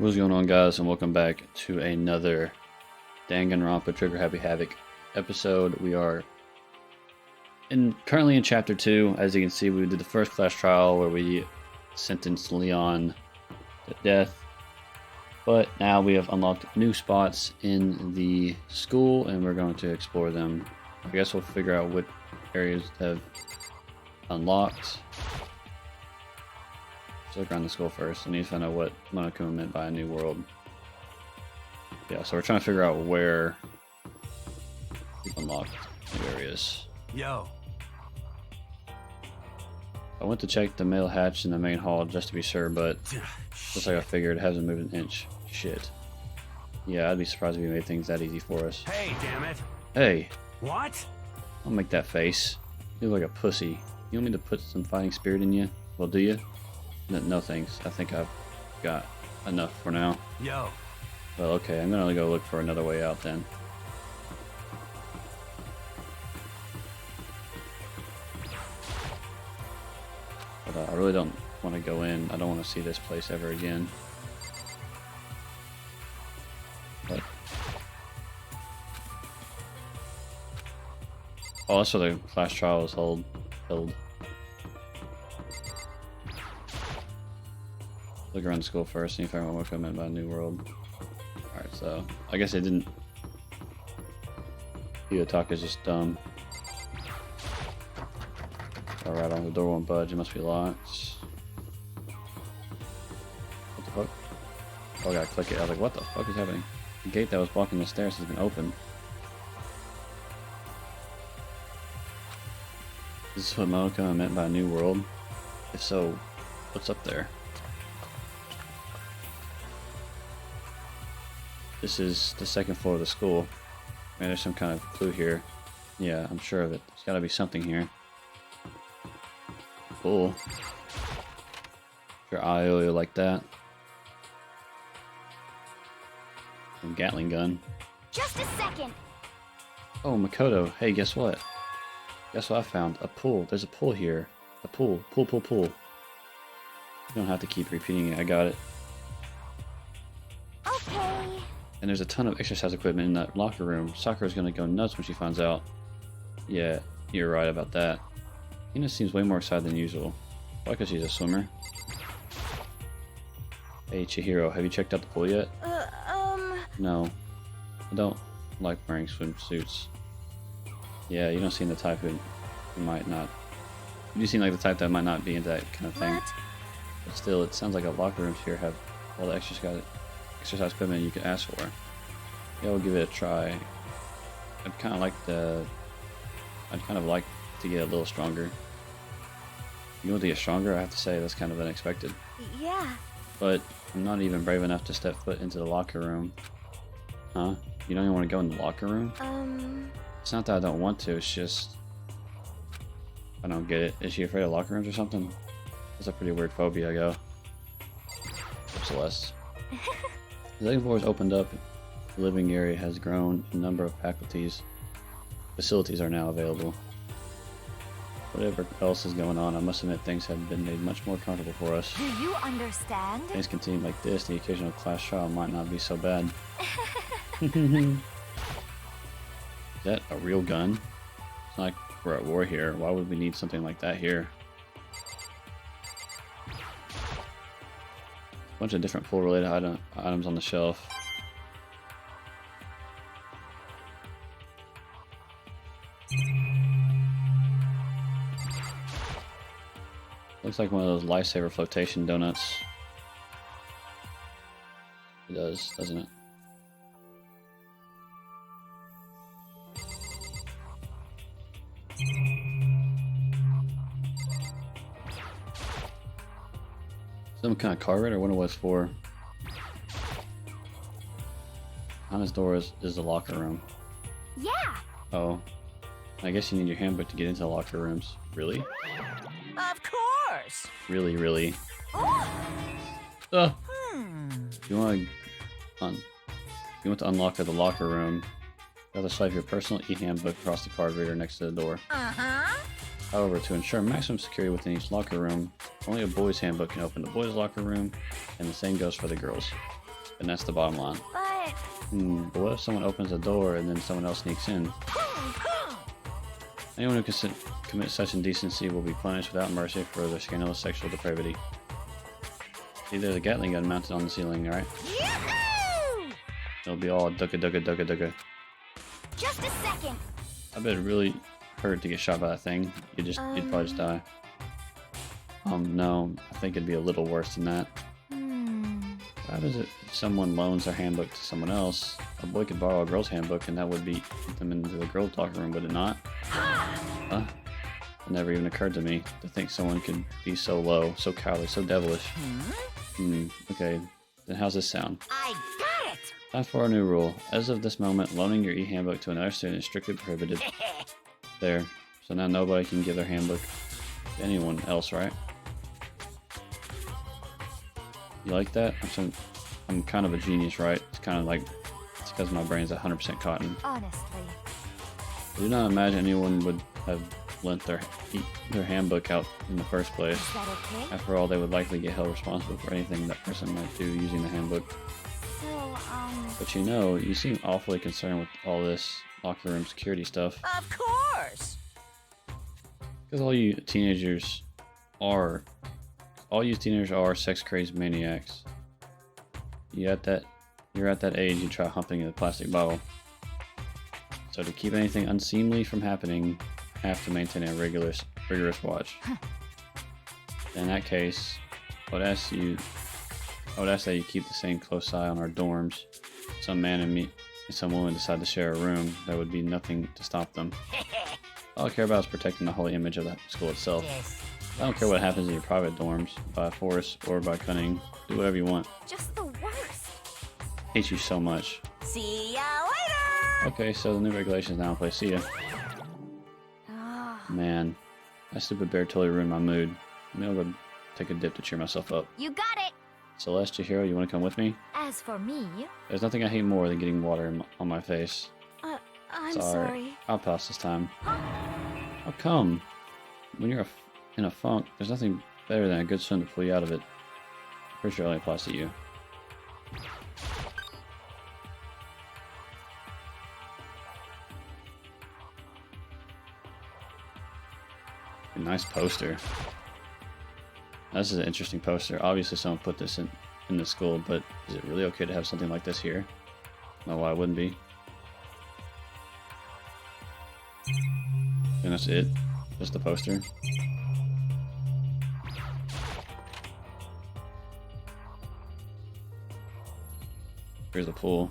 What's going on, guys, and welcome back to another Danganronpa Trigger Happy Havoc episode. We are currently in Chapter 2. As you can see, we did the first class trial where we sentenced Leon to death. But now we have unlocked new spots in the school, and we're going to explore them. I guess we'll figure out what areas have unlocked. Let's look around the school first. I need to find out what Monokuma meant by a new world. Yeah, so we're trying to figure out where we've unlocked new areas. Yo. I went to check the mail hatch in the main hall just to be sure, but just like I figured, it hasn't moved an inch. Shit. Yeah, I'd be surprised if you made things that easy for us. Hey, damn it. Hey! What? Don't make that face. You look like a pussy. You want me to put some fighting spirit in you? Well, do you? No thanks. I think I've got enough for now. Yo. Well, okay, I'm gonna go look for another way out then. But I really don't want to go in. I don't want to see this place ever again. But oh, that's where the class trial was held. Look around the school first, and you find out what meant by a new world. Alright, so I guess it didn't. Yotaka's just dumb. Alright, on the door won't budge, it must be locked. What the fuck? Oh, I gotta click it. I was like, what the fuck is happening? The gate that was blocking the stairs has been opened. Is this what Monokuma meant by a new world? If so, what's up there? This is the second floor of the school. Man, there's some kind of clue here. Yeah, I'm sure of it. There's gotta be something here. Cool. Your eye oil like that. And Gatling gun. Just a second. Oh, Makoto. Hey, guess what? Guess what I found? A pool. There's a pool here. A pool. Pool. You don't have to keep repeating it. I got it. Okay. And there's a ton of exercise equipment in that locker room. Sakura's gonna go nuts when she finds out. Yeah, you're right about that. Hina seems way more excited than usual. Why? Because she's a swimmer. Hey, Chihiro, have you checked out the pool yet? No. I don't like wearing swimsuits. Yeah, you don't seem the type who might not. You seem like the type that might not be into that kind of thing. What? But still, it sounds like a locker rooms here have all the exercise equipment you can ask for. Yeah, we'll give it a try. I'd kind of like to get a little stronger. You want to get stronger? I have to say that's kind of unexpected. Yeah. But I'm not even brave enough to step foot into the locker room. Huh? You don't even want to go in the locker room? It's not that I don't want to, it's just I don't get it. Is she afraid of locker rooms or something? That's a pretty weird phobia, I go. Celeste. The second floor is opened up. The living area has grown. A number of facilities are now available. Whatever else is going on, I must admit things have been made much more comfortable for us. Do you understand? Things continue like this, the occasional class trial might not be so bad. Is that a real gun? It's not like we're at war here. Why would we need something like that here? Bunch of different pool-related items on the shelf. Looks like one of those lifesaver flotation donuts. It does, doesn't it? Some kind of car ride, or what it was for. On his door is the locker room. Yeah. Oh. I guess you need your handbook to get into the locker rooms. Really? Of course. Really? Oh. Oh. You want to unlock the locker room, you have to swipe your personal e-handbook across the card reader next to the door. However, to ensure maximum security within each locker room, only a boys' handbook can open the boys' locker room, and the same goes for the girls. And that's the bottom line. But But what if someone opens a door and then someone else sneaks in? Anyone who commits such indecency will be punished without mercy for their scandalous sexual depravity. See, there's a Gatling gun mounted on the ceiling, right? Yahoo! It'll be all dugga dugga dugga dugga. Just a second. I bet it really hurt to get shot by that thing. You'd probably just die. No, I think it'd be a little worse than that. What happens if someone loans their handbook to someone else? A boy could borrow a girl's handbook and that would beat them into the girls' locker room, would it not? Huh? It never even occurred to me to think someone could be so low, so cowardly, so devilish. Okay, then how's this sound? I got it. Time for a new rule. As of this moment, loaning your e-handbook to another student is strictly prohibited. There. So now nobody can give their handbook to anyone else, right? You like that? I'm kind of a genius, right? It's kind of like, it's because my brain's 100% cotton. Honestly. I do not imagine anyone would have lent their handbook out in the first place. Is that okay? After all, they would likely get held responsible for anything that person might do using the handbook. So, But you know, you seem awfully concerned with all this locker room security stuff. Of course. Because all you teenagers are sex-crazed maniacs. You're at that age you try humping a plastic bottle. So to keep anything unseemly from happening, you have to maintain a rigorous watch. In that case, I would ask that you keep the same close eye on our dorms. Some man and some woman decide to share a room, there would be nothing to stop them. All I care about is protecting the holy image of the school itself. Yes. I don't care what happens in your private dorms, by force or by cunning. Do whatever you want. just the worst. Hate you so much. See ya later. Okay, so the new regulations now in place. See ya. Ah, Man, that stupid bear totally ruined my mood. Maybe I'll go take a dip to cheer myself up. you got it. Celeste, your hero, you want to come with me? As for me, There's nothing I hate more than getting water on my face. I'm Sorry. sorry. I'll pass this time. How come? When you're in a funk, there's nothing better than a good swim to pull you out of it. Pretty sure it only applies to you. A nice poster. This is an interesting poster. Obviously someone put this in the school, but is it really okay to have something like this here? No, why it wouldn't be. And that's it. Just the poster. Here's the pool.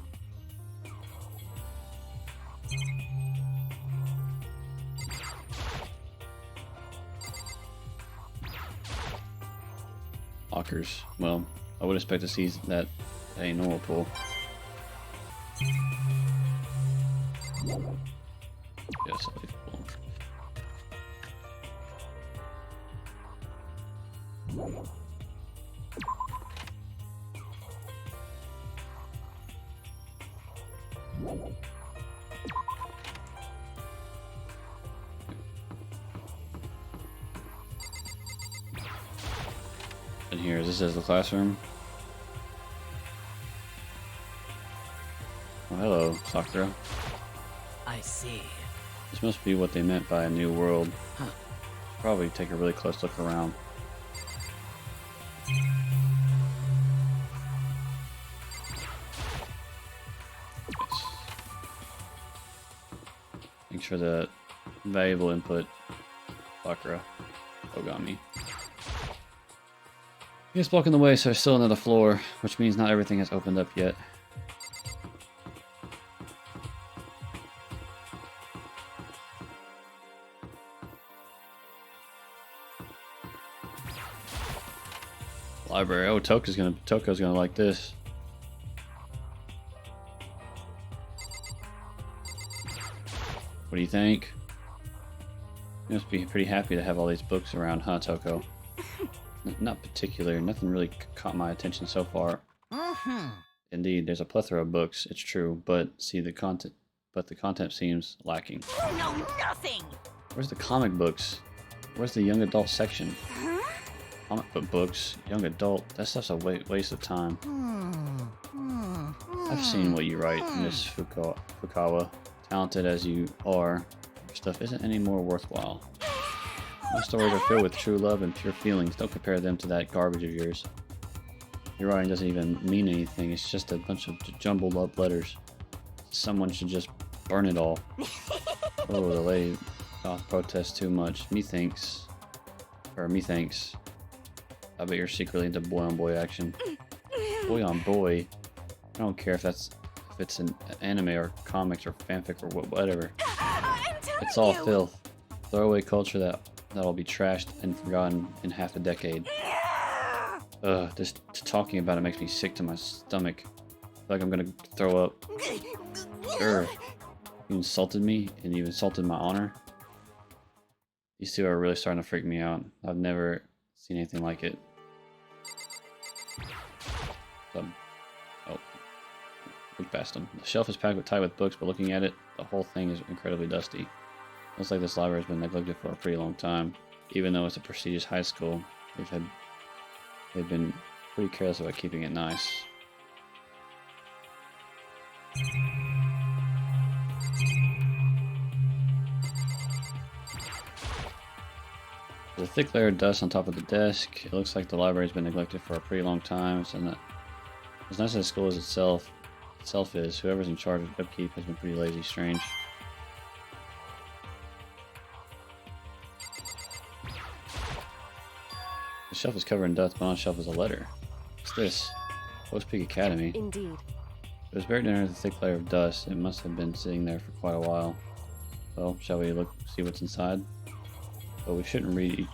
Lockers. Well, I would expect to see that at a normal pool. Yes, I leave pool. And here, this is the classroom. Oh, hello, Sakura. I see. This must be what they meant by a new world. Huh. Probably take a really close look around. Yes. Thanks for the valuable input, Sakura. Ogami. It's blocking the way, so there's still another floor, which means not everything has opened up yet. Library. Oh, Toko's gonna like this. What do you think? You must be pretty happy to have all these books around, huh, Toko? Not particular. Nothing really caught my attention so far. Indeed, there's a plethora of books. It's true, but the content seems lacking. You know nothing. Where's the comic books? Where's the young adult section? Comic book books, young adult. That stuff's a waste of time. I've seen what you write, Miss Fukawa. Talented as you are, your stuff isn't any more worthwhile. My stories are filled with true love and pure feelings. Don't compare them to that garbage of yours. Your writing doesn't even mean anything. It's just a bunch of jumbled up letters. Someone should just burn it all. Oh, the lady doth protest too much. Methinks. I bet you're secretly into boy on boy action. Boy on boy? I don't care if it's an anime or comics or fanfic or whatever. It's all filth. Throwaway culture that'll be trashed and forgotten in half a decade. Ugh, just talking about it makes me sick to my stomach. I feel like I'm gonna throw up. Urgh. You insulted me, and you insulted my honor. These two are really starting to freak me out. I've never seen anything like it. Look past them. The shelf is tied with books, but looking at it, the whole thing is incredibly dusty. Looks like this library has been neglected for a pretty long time. Even though it's a prestigious high school, they've been pretty careless about keeping it nice. There's a thick layer of dust on top of the desk. It looks like the library has been neglected for a pretty long time. So as nice as the school as itself is, whoever's in charge of upkeep has been pretty lazy. Strange. The shelf is covered in dust, but on the shelf is a letter. What's this? Post Peak Academy. Indeed. It was buried under the thick layer of dust. It must have been sitting there for quite a while. So, shall we see what's inside? But we shouldn't read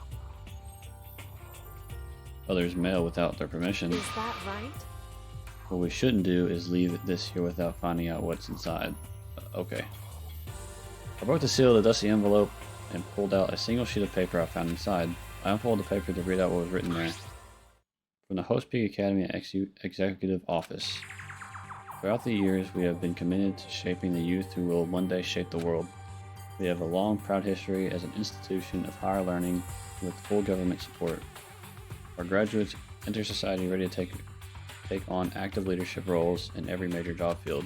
others' mail without their permission. Is that right? What we shouldn't do is leave this here without finding out what's inside. Okay. I broke the seal of the dusty envelope and pulled out a single sheet of paper I found inside. I unfolded the paper to read out what was written there. From the Host Peak Academy Executive Office. Throughout the years, we have been committed to shaping the youth who will one day shape the world. We have a long, proud history as an institution of higher learning with full government support. Our graduates enter society ready to take on active leadership roles in every major job field.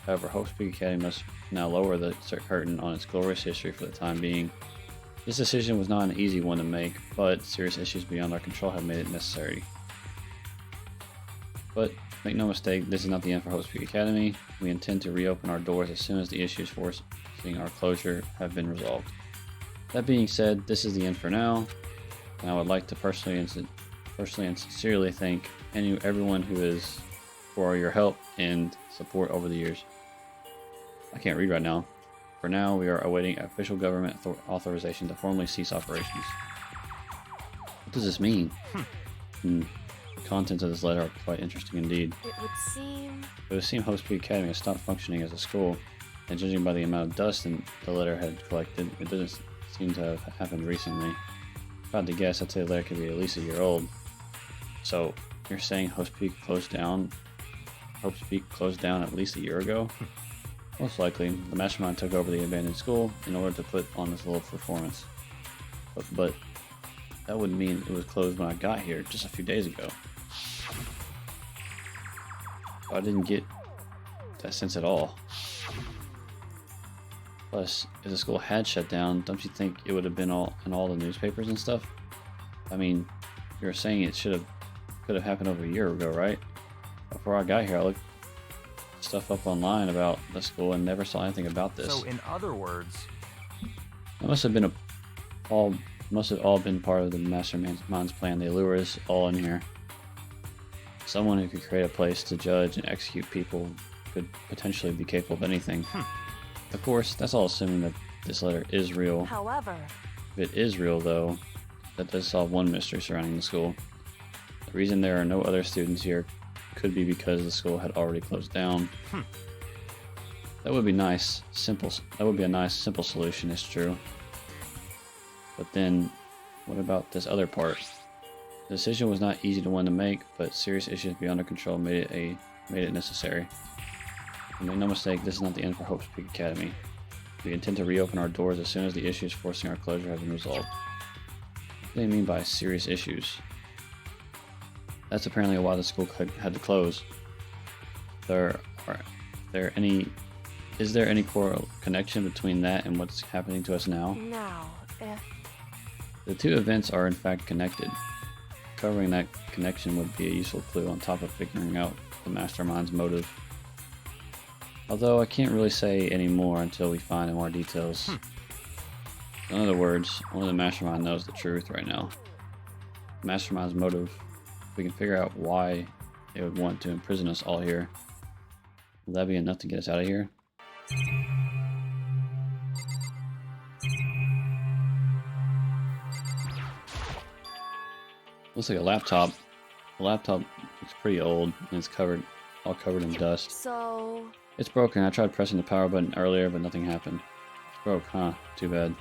However, Hope Peak Academy must now lower the curtain on its glorious history for the time being. This decision was not an easy one to make, but serious issues beyond our control have made it necessary. But make no mistake, this is not the end for Hope Peak Academy. We intend to reopen our doors as soon as the issues forcing our closure have been resolved. That being said, this is the end for now, and I would like to personally and sincerely thank everyone who is for your help and support over the years. I can't read right now. For now, we are awaiting official government authorization to formally cease operations. What does this mean? The contents of this letter are quite interesting indeed. It would seem Host Peak Academy has stopped functioning as a school, and judging by the amount of dust the letter had collected, it doesn't seem to have happened recently. If I had to guess, I'd say the letter could be at least a year old. So, you're saying Host Peak closed down at least a year ago? Most likely, the mastermind took over the abandoned school in order to put on this little performance. But that would mean it was closed when I got here just a few days ago. I didn't get that sense at all. Plus, if the school had shut down, don't you think it would have been in all the newspapers and stuff? I mean, you were saying it could have happened over a year ago, right? Before I got here, I looked stuff up online about the school and never saw anything about this. So, in other words, it must have all been part of the mastermind's plan. They lure us all in here. Someone who could create a place to judge and execute people could potentially be capable of anything. Of course, that's all assuming that this letter is real. However, if it is real, though, that does solve one mystery surrounding the school. The reason there are no other students here could be because the school had already closed down. That would be nice. That would be a nice, simple solution, it's true. But then, what about this other part? The decision was not easy to one to make, but serious issues beyond our control made it necessary. And make no mistake, this is not the end for Hope's Peak Academy. We intend to reopen our doors as soon as the issues forcing our closure have been resolved. What do they mean by serious issues? That's apparently why the school had to close. There Is there any connection between that and what's happening to us now? Now, if... The two events are in fact connected. Covering that connection would be a useful clue on top of figuring out the mastermind's motive. Although I can't really say any more until we find more details. In other words, only the mastermind knows the truth right now. The mastermind's motive, if we can figure out why they would want to imprison us all here, will that be enough to get us out of here? Looks like a laptop. The laptop looks pretty old and it's all covered in dust. So... It's broken. I tried pressing the power button earlier, but nothing happened. It's broke, huh? Too bad.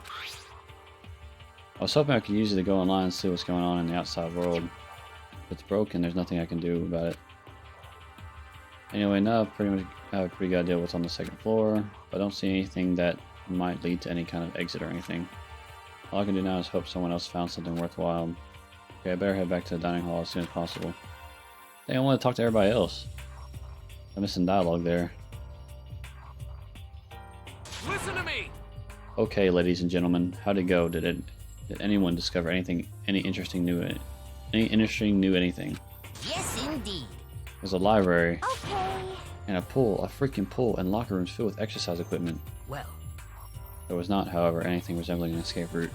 I was hoping I could use it to go online and see what's going on in the outside world. If it's broken, there's nothing I can do about it. Anyway, now I have a pretty good idea what's on the second floor, but I don't see anything that might lead to any kind of exit or anything. All I can do now is hope someone else found something worthwhile. Okay, I better head back to the dining hall as soon as possible. Dang, I want to talk to everybody else. I'm missing dialogue there. Listen to me! Okay, ladies and gentlemen, how'd it go? Did anyone discover any interesting new anything? Yes, indeed. There's a library Okay. and a freaking pool, and locker rooms filled with exercise equipment. Well, There was not, however, anything resembling an escape route.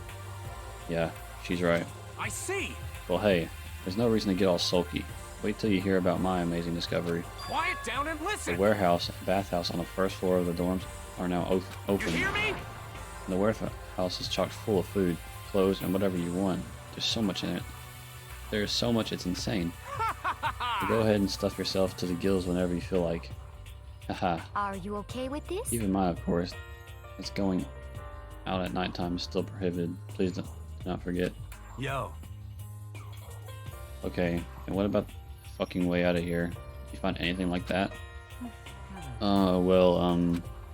Yeah, she's right. I see! Well, hey, there's no reason to get all sulky. Wait till you hear about my amazing discovery. Quiet down and The listen! warehouse and bathhouse on the first floor of the dorms are now You open. hear me? The warehouse is chock full of food, clothes, and whatever you want. There's so much in it. There's so much, it's insane. So go ahead and stuff yourself to the gills whenever you feel like. Haha. Are you okay with this? Keep in mind, of course, it's going out at nighttime is still prohibited. Please do not forget. Yo. Okay, and what about the fucking way out of here? You find anything like that?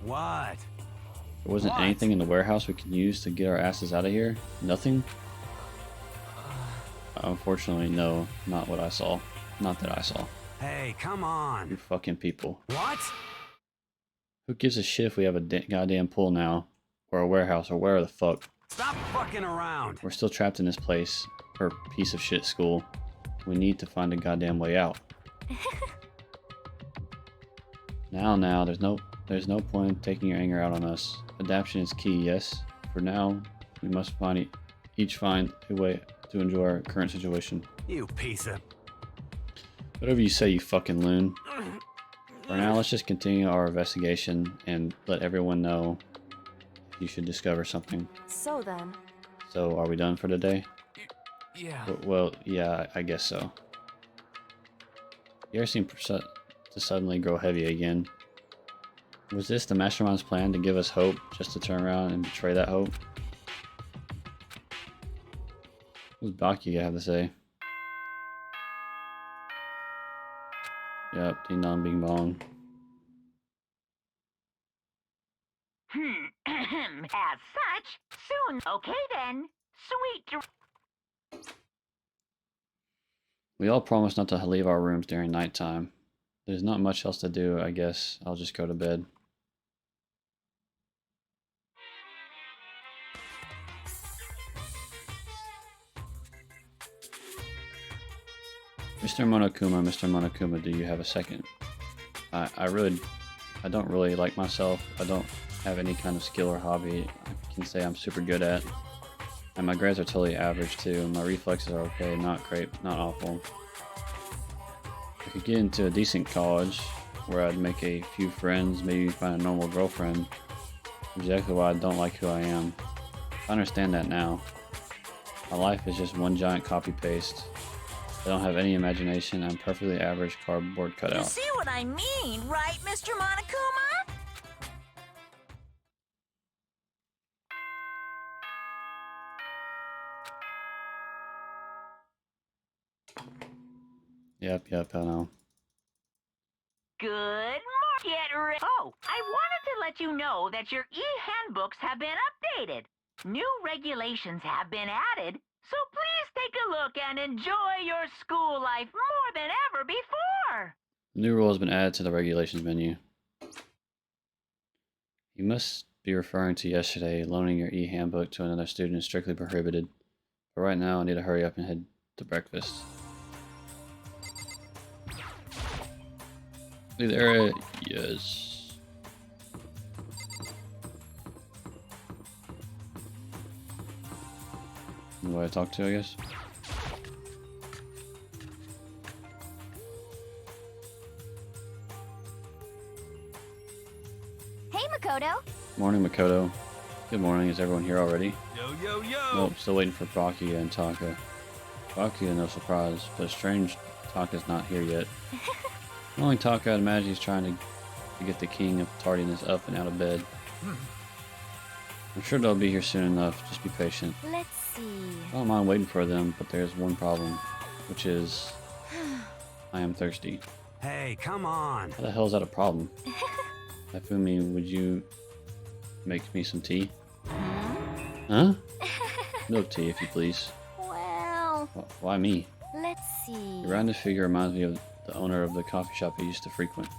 What? There wasn't What? anything in the warehouse we could use to get our asses out of here? Nothing? Unfortunately, no. Not what I saw. Not that I saw. Hey, come You on. fucking people. What? Who gives a shit if we have a goddamn pool now? Or a warehouse, or where the fuck? Stop fucking around. We're still trapped in this place. Or piece of shit school. We need to find a goddamn way out. Now, there's no point in taking your anger out on us. Adaptation is key, yes. For now, we must each find a way to enjoy our current situation. You piece of... Whatever you say, you fucking loon. For now, let's just continue our investigation and let everyone know if you should discover something. So then... So, are we done for today? Yeah. Well, yeah, I guess so. The air seemed to suddenly grow heavy again. Was this the mastermind's plan to give us hope, just to turn around and betray that hope? What does Baki have to say? Yep, ding dong bing bong. As such, soon. Okay then. Sweet. We all promised not to leave our rooms during nighttime. There's not much else to do, I guess. I'll just go to bed. Mr. Monokuma, do you have a second? I don't really like myself. I don't have any kind of skill or hobby I can say I'm super good at. And my grades are totally average too. My reflexes are okay, not great, not awful. I could get into a decent college where I'd make a few friends, maybe find a normal girlfriend. Exactly why I don't like who I am. I understand that now. My life is just one giant copy-paste. I don't have any imagination. I'm perfectly average cardboard You cutout. see what I mean, right, Mr. Monokuma? Yep, I know. Good morning. Get ready. Oh, I wanted to let you know that your e-handbooks have been updated. New regulations have been added, so please take a look and enjoy your school life more than ever before. A new rule has been added to the regulations menu. You must be referring to yesterday. Loaning your e-handbook to another student is strictly prohibited. But right now, I need to hurry up and head to breakfast. Is there a... Yes. Who do I talk to, I guess? Hey, Makoto. Morning, Makoto. Good morning. Is everyone here already? Yo, yo, yo! Nope, still waiting for Bakuya and Taka. Bakuya, no surprise, but strange Taka's not here yet. Only Taka, I'd imagine he's trying to get the king of tardiness up and out of bed. I'm sure they'll be here soon enough. Just be patient. Let's see. I don't mind waiting for them, but there's one problem, which is I am thirsty. Hey, come on! How the hell is that a problem? Ifumi, would you make me some tea? Huh? Milk tea, if you please. Well, Why me? let's see. Your rounded figure reminds me of the owner of the coffee shop I used to frequent.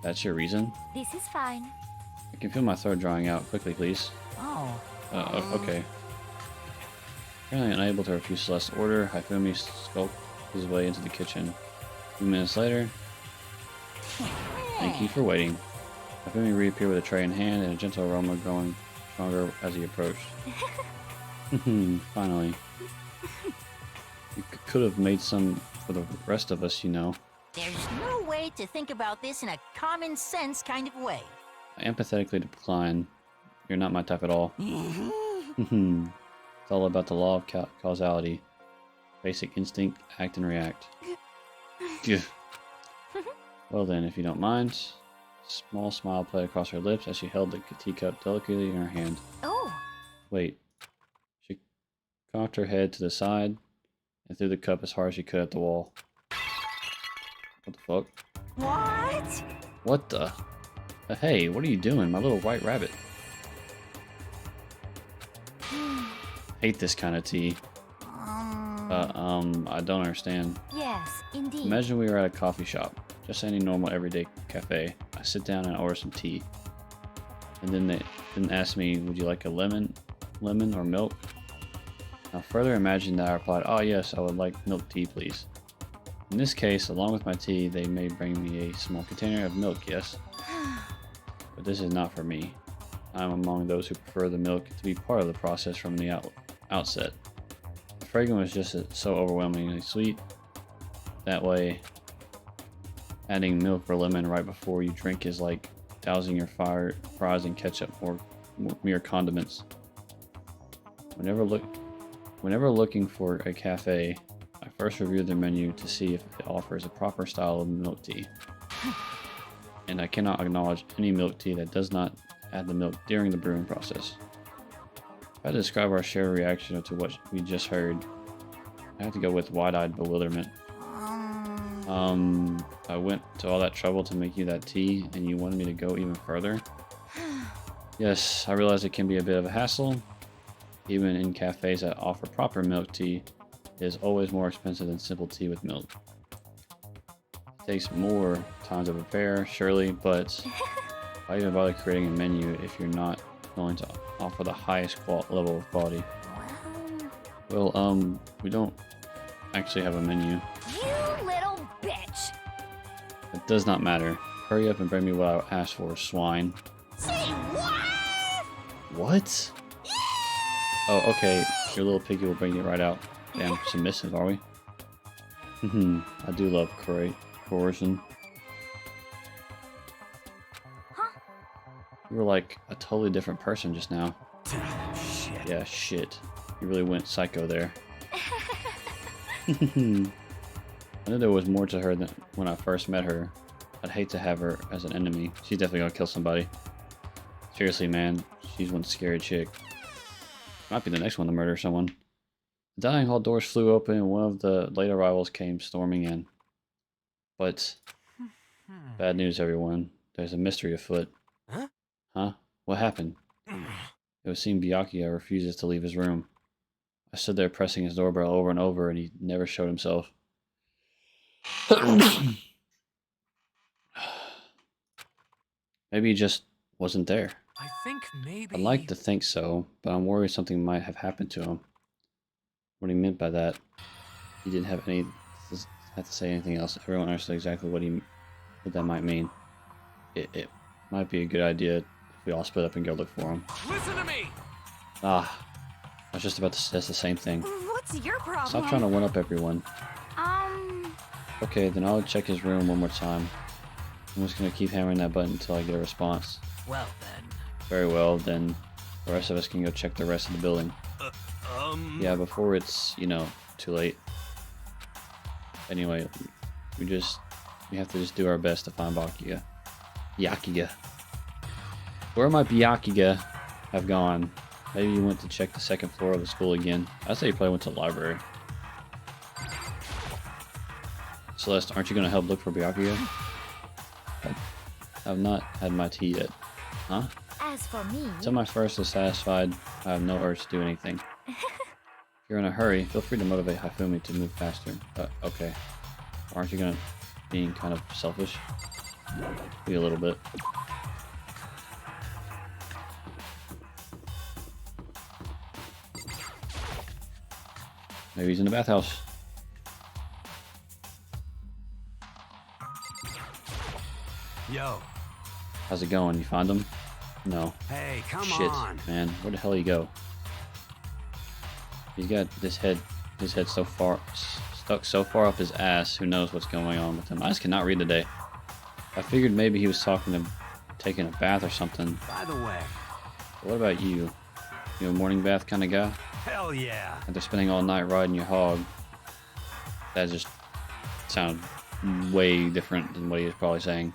That's your reason? This is fine. I can feel my throat drying out. Quickly, please. Oh. Okay. Apparently unable to refuse Celeste's order, Hifumi skulked his way into the kitchen. A few minutes later... Thank you for waiting. Hifumi reappeared with a tray in hand and a gentle aroma growing stronger as he approached. Finally. You could have made some for the rest of us, you know. There's no way to think about this in a common sense kind of way. I empathetically decline. You're not my type at all. It's all about the law of causality. Basic instinct, act and react. Phew. Well then, if you don't mind. A small smile played across her lips as she held the teacup delicately in her hand. Oh. Wait. She cocked her head to the side and threw the cup as hard as she could at the wall. What the fuck? What? What the? Hey, what are you doing, my little white rabbit? Hate this kind of tea. I don't understand. Yes, indeed. Imagine we were at a coffee shop, just any normal everyday cafe. I sit down and order some tea. And then they didn't ask me, would you like a lemon or milk? Now further imagine that I replied, oh yes, I would like milk tea please. In this case, along with my tea, they may bring me a small container of milk, yes. But this is not for me. I'm among those who prefer the milk to be part of the process from the outset. The fragrance was just so overwhelmingly sweet. That way, adding milk or lemon right before you drink is like dousing your fries in ketchup or mere condiments. Whenever looking for a cafe, I first review their menu to see if it offers a proper style of milk tea. And I cannot acknowledge any milk tea that does not add the milk during the brewing process. If I had to describe our shared reaction to what we just heard, I have to go with wide-eyed bewilderment. I went to all that trouble to make you that tea, and you wanted me to go even further? Yes, I realize it can be a bit of a hassle. Even in cafes that offer proper milk tea, it is always more expensive than simple tea with milk. It takes more time to prepare, surely, but why even bother creating a menu if you're not willing to offer the highest level of quality? Well, we don't actually have a menu. You little bitch. It does not matter. Hurry up and bring me what I asked for, swine. Say what? What? Oh, okay. Your little piggy will bring it right out. Damn, submissive, are we? I do love coercion. Huh? You were like a totally different person just now. Shit. Yeah, shit. You really went psycho there. I knew there was more to her than when I first met her. I'd hate to have her as an enemy. She's definitely gonna kill somebody. Seriously, man. She's one scary chick. Might be the next one to murder someone. The dining hall doors flew open and one of the late arrivals came storming in. But bad news, everyone. There's a mystery afoot. Huh? Huh? What happened? It would seem Byakuya refuses to leave his room. I stood there pressing his doorbell over and over and he never showed himself. Maybe he just wasn't there. I think maybe. I'd like to think so, but I'm worried something might have happened to him. What he meant by that, he didn't have to say anything else. Everyone understood exactly what that might mean. It might be a good idea if we all split up and go look for him. Listen to me. Ah, I was just about to suggest the same thing. What's your problem? Stop trying to one-up everyone. Um... Okay, then I'll check his room one more time. I'm just gonna keep hammering that button until I get a response. Well then. Very well, then the rest of us can go check the rest of the building. Yeah, before it's, you know, too late. Anyway, we have to just do our best to find Byakuya. Byakuya. Where might Byakuya have gone? Maybe you went to check the second floor of the school again. I'd say you probably went to the library. Celeste, aren't you going to help look for Byakuya? I've not had my tea yet. Huh? As for me... Until my thirst is satisfied, I have no urge to do anything. If you're in a hurry, feel free to motivate Hifumi to move faster. Okay. Aren't you going to being kind of selfish? Maybe a little bit. Maybe he's in the bathhouse. Yo. How's it going? You find him? No. Hey, come Shit, on. man. Where the hell you go? He's got his head so far stuck so far up his ass. Who knows what's going on with him? I just cannot read today. I figured maybe he was taking a bath or something. By the way. But what about you? You a morning bath kind of guy? Hell yeah. After spending all night riding your hog, that just sounded way different than what he was probably saying.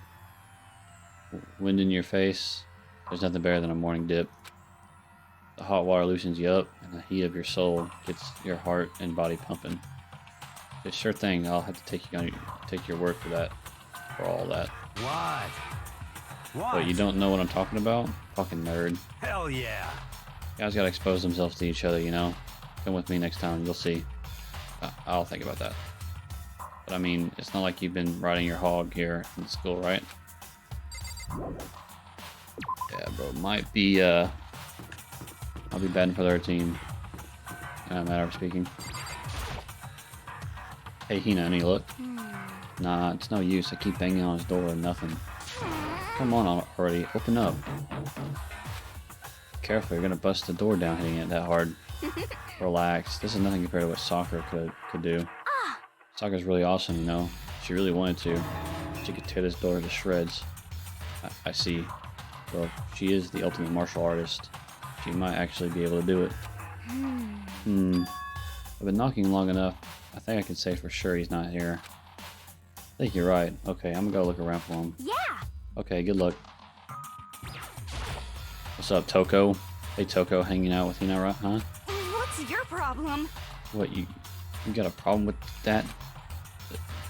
Wind in your face. There's nothing better than a morning dip. The hot water loosens you up, and the heat of your soul gets your heart and body pumping. It's sure thing. I'll have to take your word for all that. What? What? But you don't know what I'm talking about? Fucking nerd. Hell yeah. Guys gotta expose themselves to each other, you know? Come with me next time, you'll see. I'll think about that. But I mean, it's not like you've been riding your hog here in school, right? Yeah, bro, might be I'll be batting for their team. Matter of speaking. Hey, Hina, any luck? Nah, it's no use. I keep banging on his door and nothing. Come on already, open up. Careful, you're gonna bust the door down hitting it that hard. Relax. This is nothing compared to what soccer could do. Soccer's really awesome, you know. She really wanted to. She could tear this door to shreds. I see. Well, she is the ultimate martial artist. She might actually be able to do it. I've been knocking long enough. I think I can say for sure he's not here. I think you're right. Okay, I'm gonna go look around for him. Yeah! Okay, good luck. What's up, Toko? Hey, Toko, hanging out with you now, right? Huh? What's your problem? What, you got a problem with that?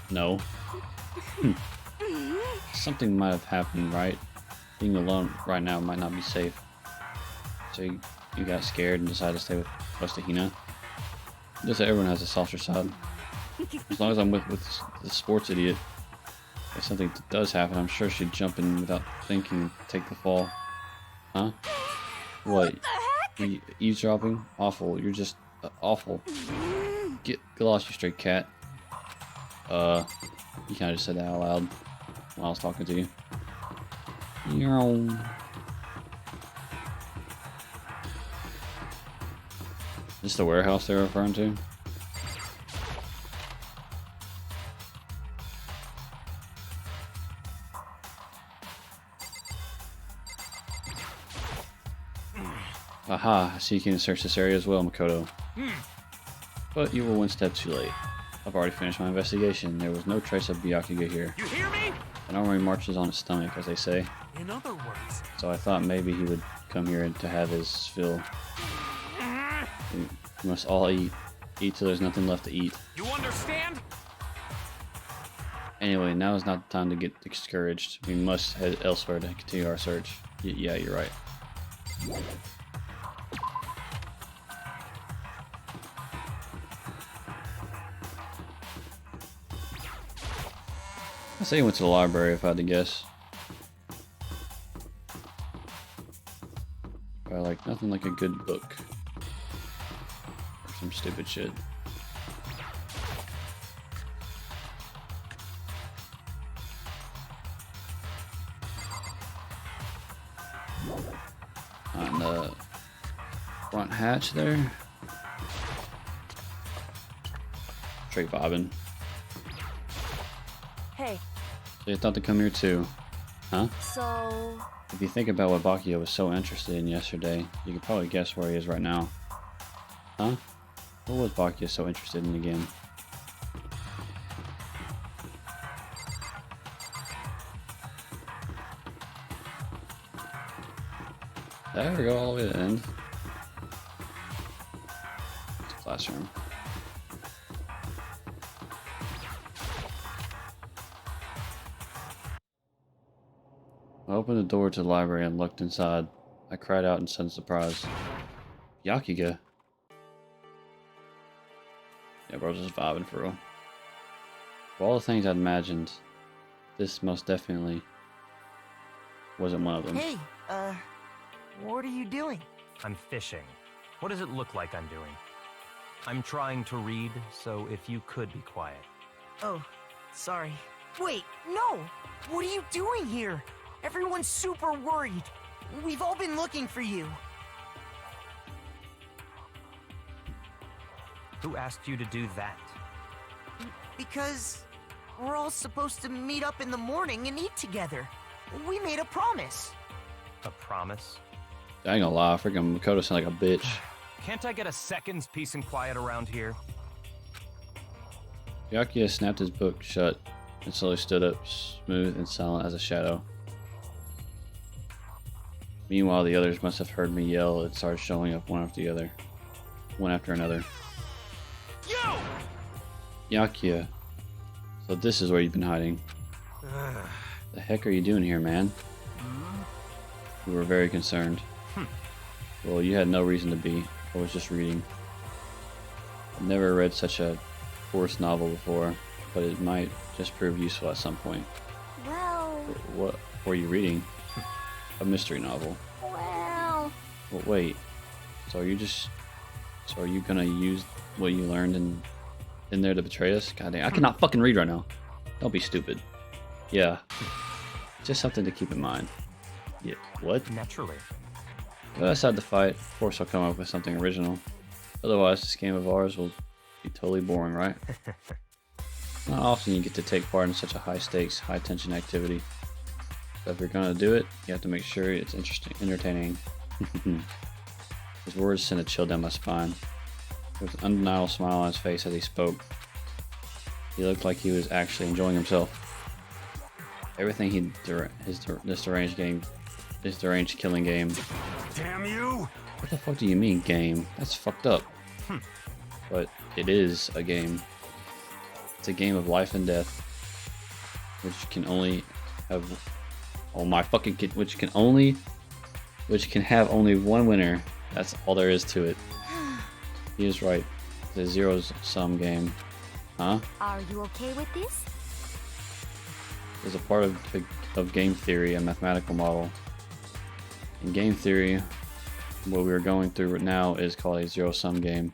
No. Something might have happened, right? Being alone right now might not be safe. So you got scared and decided to stay with close to Hina? Just that everyone has a softer side. As long as I'm with the sports idiot, if something does happen, I'm sure she'd jump in without thinking, take the fall. Huh? What? You eavesdropping? Awful. You're just awful. Get lost, you stray cat. You kind of just said that out loud while I was talking to you. Is this the warehouse they're referring to? Aha, I see you can search this area as well, Makoto. But you were one step too late. I've already finished my investigation. There was no trace of Byakuya here. You hear me? An armory marches on its stomach, as they say. In other words. So I thought maybe he would come here to have his fill. We must all eat. Eat till there's nothing left to eat. You understand? Anyway, now is not the time to get discouraged. We must head elsewhere to continue our search. Yeah, you're right. I say he went to the library if I had to guess. But like nothing like a good book. Or some stupid shit. On the front hatch there. Straight bobbing. Hey, So you thought to come here too, huh? so If you think about what Bakuya was so interested in yesterday, you could probably guess where he is right now. Huh? What was Bakuya so interested in again? There we go, all the way to the end. It's a classroom. I opened the door to the library and looked inside. I cried out in sudden surprise. Yakuga. Yeah, bro, just vibing for real. Of all the things I'd imagined, this most definitely wasn't one of them. Hey, what are you doing? I'm fishing. What does it look like I'm doing? I'm trying to read, so if you could be quiet. Oh, sorry. Wait, no! What are you doing here? Everyone's super worried. We've all been looking for you. Who asked you to do that? Because we're all supposed to meet up in the morning and eat together. We made a promise. A promise? I ain't gonna lie, freaking Makoto sound like a bitch. Can't I get a second's peace and quiet around here? Yakuya snapped his book shut and slowly stood up, smooth and silent as a shadow. Meanwhile, the others must have heard me yell and started showing up one after another. Yo! Yakuya, so this is where you've been hiding. The heck are you doing here, man? We were very concerned. Well, you had no reason to be. I was just reading. I've never read such a forced novel before, but it might just prove useful at some point. well, What were you reading? A mystery novel. well. Well, wait. So are you gonna use what you learned in there to betray us? God damn, I cannot fucking read right now. Don't be stupid. Yeah. Just something to keep in mind. Yeah. What? Naturally. Well, aside the fight, of course I'll come up with something original. Otherwise, this game of ours will be totally boring, right? Not often you get to take part in such a high-stakes, high-tension activity. So if you're gonna do it, you have to make sure it's interesting, entertaining. His words sent a chill down my spine. There was an undeniable smile on his face as he spoke. He looked like he was actually enjoying himself. Everything this deranged killing game. Damn you! What the fuck do you mean, game? That's fucked up. But it is a game. It's a game of life and death, which can only have. Oh my fucking kid! Which can have only one winner. That's all there is to it. He is right. It's a zero-sum game, huh? Are you okay with this? It's a part of game theory, a mathematical model. In game theory, what we're going through right now is called a zero-sum game.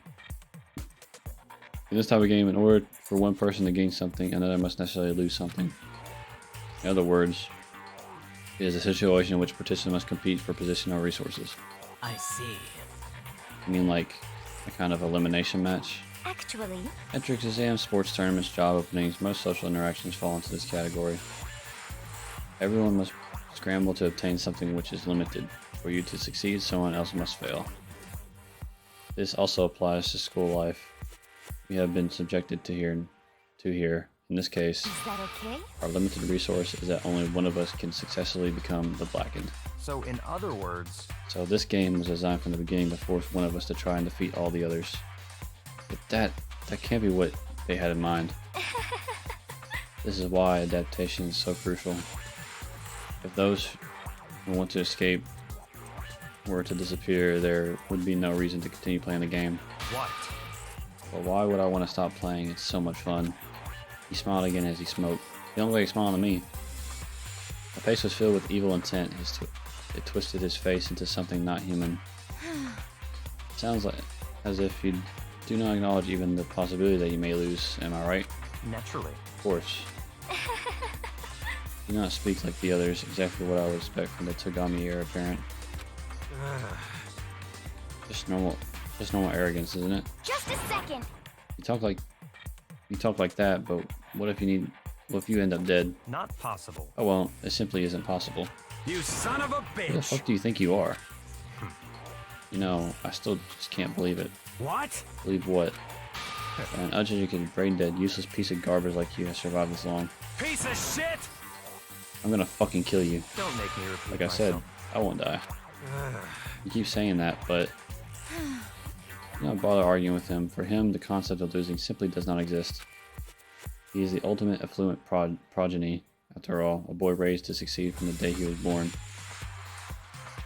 In this type of game, in order for one person to gain something, another must necessarily lose something. In other words, it is a situation in which participants must compete for position or resources. I see. I mean, like a kind of elimination match. Actually, Entrance exams, sports tournaments, job openings, most social interactions fall into this category. Everyone must scramble to obtain something which is limited. For you to succeed, someone else must fail. This also applies to school life. We have been subjected to here. In this case, is that okay? our limited resource is that only one of us can successfully become the Blackened. So, in other words, So this game was designed from the beginning to force one of us to try and defeat all the others. But that can't be what they had in mind. This is why adaptation is so crucial. If those who want to escape were to disappear, there would be no reason to continue playing the game. what? But why would I want to stop playing? It's so much fun. He smiled again as he smoked. The only way he's smiling to me. My face was filled with evil intent. it twisted his face into something not human. Sounds like as if you do not acknowledge even the possibility that you may lose. Am I right? Naturally. Of course. Do not speak like the others. Exactly what I would expect from the Togami heir apparent. Just normal arrogance, isn't it? Just a second. You talk like that, but what if you end up dead? Not possible. Oh well, it simply isn't possible. You son of a Who the bitch! fuck do you think you are? You know, I still just can't believe it. What? Believe what? An uneducated, brain dead, useless piece of garbage like you has survived this long. Piece of shit! I'm gonna fucking kill you. Don't make me repeat Like I said, myself. I won't die. You keep saying that, but do not bother arguing with him. For him, the concept of losing simply does not exist. He is the ultimate affluent progeny, after all, a boy raised to succeed from the day he was born.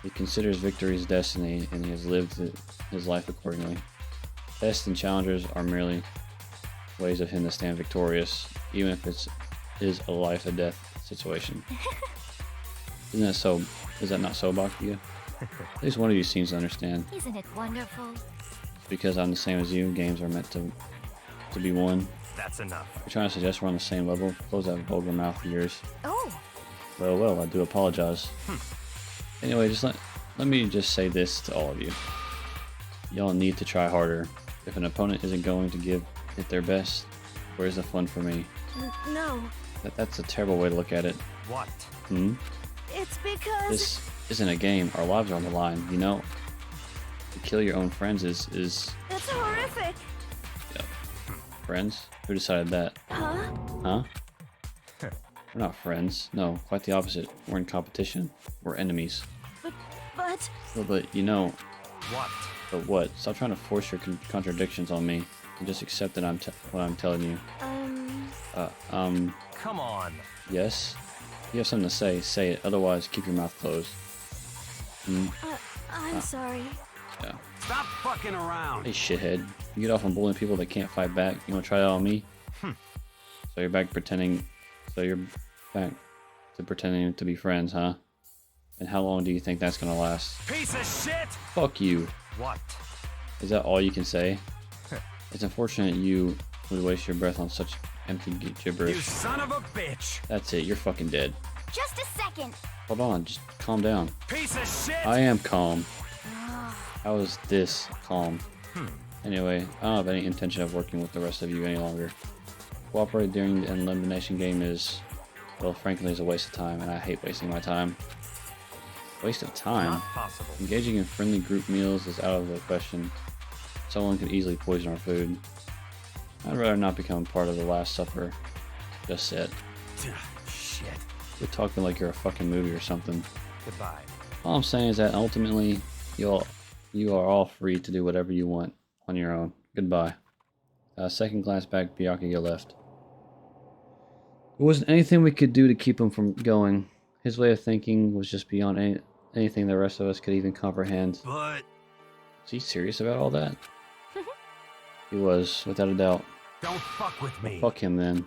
He considers victory his destiny, and he has lived his life accordingly. Tests and challenges are merely ways of him to stand victorious, even if it is a life or death situation. Isn't that so? Is that not so, Bakuya? At least one of you seems to understand. Isn't it wonderful? Because I'm the same as you, games are meant to be won. That's enough. You're trying to suggest we're on the same level? Close that vulgar mouth of yours. Oh, Well, I do apologize. Anyway, just let me just say this to all of you. Y'all need to try harder. If an opponent isn't going to give it their best, where's the fun for me? no. That's a terrible way to look at it. What? It's because... This isn't a game. Our lives are on the line, you know? To kill your own friends is That's horrific. friends? Who decided that? Huh? Huh? We're not friends. No, quite the opposite. We're in competition. We're enemies. But... Well, but you know, What? but what? Stop trying to force your contradictions on me and just accept that what I'm telling you. Come on. Yes? If you have something to say it. Otherwise, keep your mouth closed. I'm sorry. Yeah. Stop fucking around! Hey, shithead. You get off on bullying people that can't fight back. You want to try that on me? So you're back to pretending to be friends, huh? And how long do you think that's gonna last? Piece of shit! Fuck you. What? Is that all you can say? It's unfortunate you would waste your breath on such empty You gibberish. son of a bitch! That's it. You're fucking dead. Just a second. Hold on. Just calm down. Piece of shit! I am calm. How is this calm? Anyway, I don't have any intention of working with the rest of you any longer. Cooperating during an elimination game is, well, frankly, is a waste of time, and I hate wasting my time. Waste of time? Not possible. Engaging in friendly group meals is out of the question. Someone could easily poison our food. I'd rather not become part of the Last Supper just yet. Shit. You're talking like you're a fucking movie or something. Goodbye. All I'm saying is that ultimately, you are all free to do whatever you want on your own. Goodbye. Second glance back, Byakuya left. There wasn't anything we could do to keep him from going. His way of thinking was just beyond anything the rest of us could even comprehend. But... Is he serious about all that? He was, without a doubt. don't fuck with me! Fuck him then.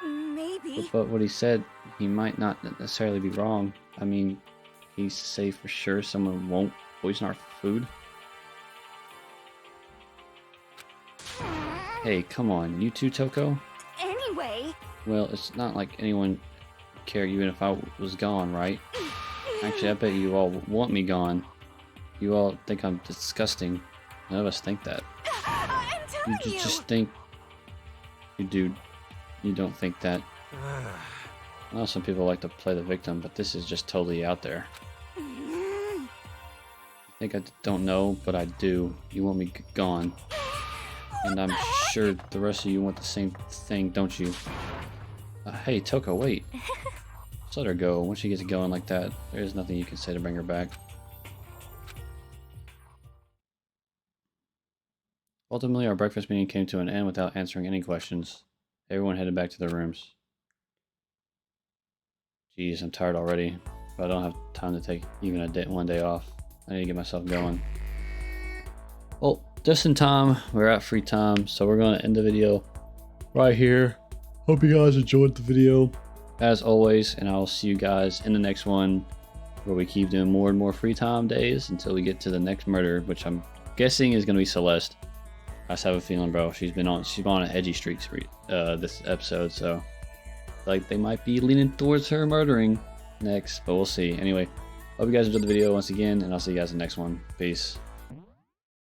Maybe. But what he said, he might not necessarily be wrong. I mean, he's safe for sure someone won't poison our food. Hey, come on, you too, Toko? Anyway. Well, it's not like anyone cared even if I was gone, right? Actually, I bet you all want me gone. You all think I'm disgusting. None of us think that. I'm telling You just think... You don't think that. I know some people like to play the victim, but this is just totally out there. I think I don't know, but I do. You want me gone. And I'm sure the rest of you want the same thing, don't you? Hey, Toko, wait. Just let her go. Once she gets going like that, there's nothing you can say to bring her back. Ultimately, our breakfast meeting came to an end without answering any questions. Everyone headed back to their rooms. Jeez, I'm tired already, but I don't have time to take even one day off. I need to get myself going. Well, just in time, we're at free time, so we're going to end the video right here. Hope you guys enjoyed the video, as always, and I'll see you guys in the next one. where we keep doing more and more free time days until we get to the next murder, which I'm guessing is gonna be Celeste. I just have a feeling, bro. She's been on an edgy streak this episode, so like they might be leaning towards her murdering next, but we'll see. Anyway, hope you guys enjoyed the video once again, and I'll see you guys in the next one. Peace.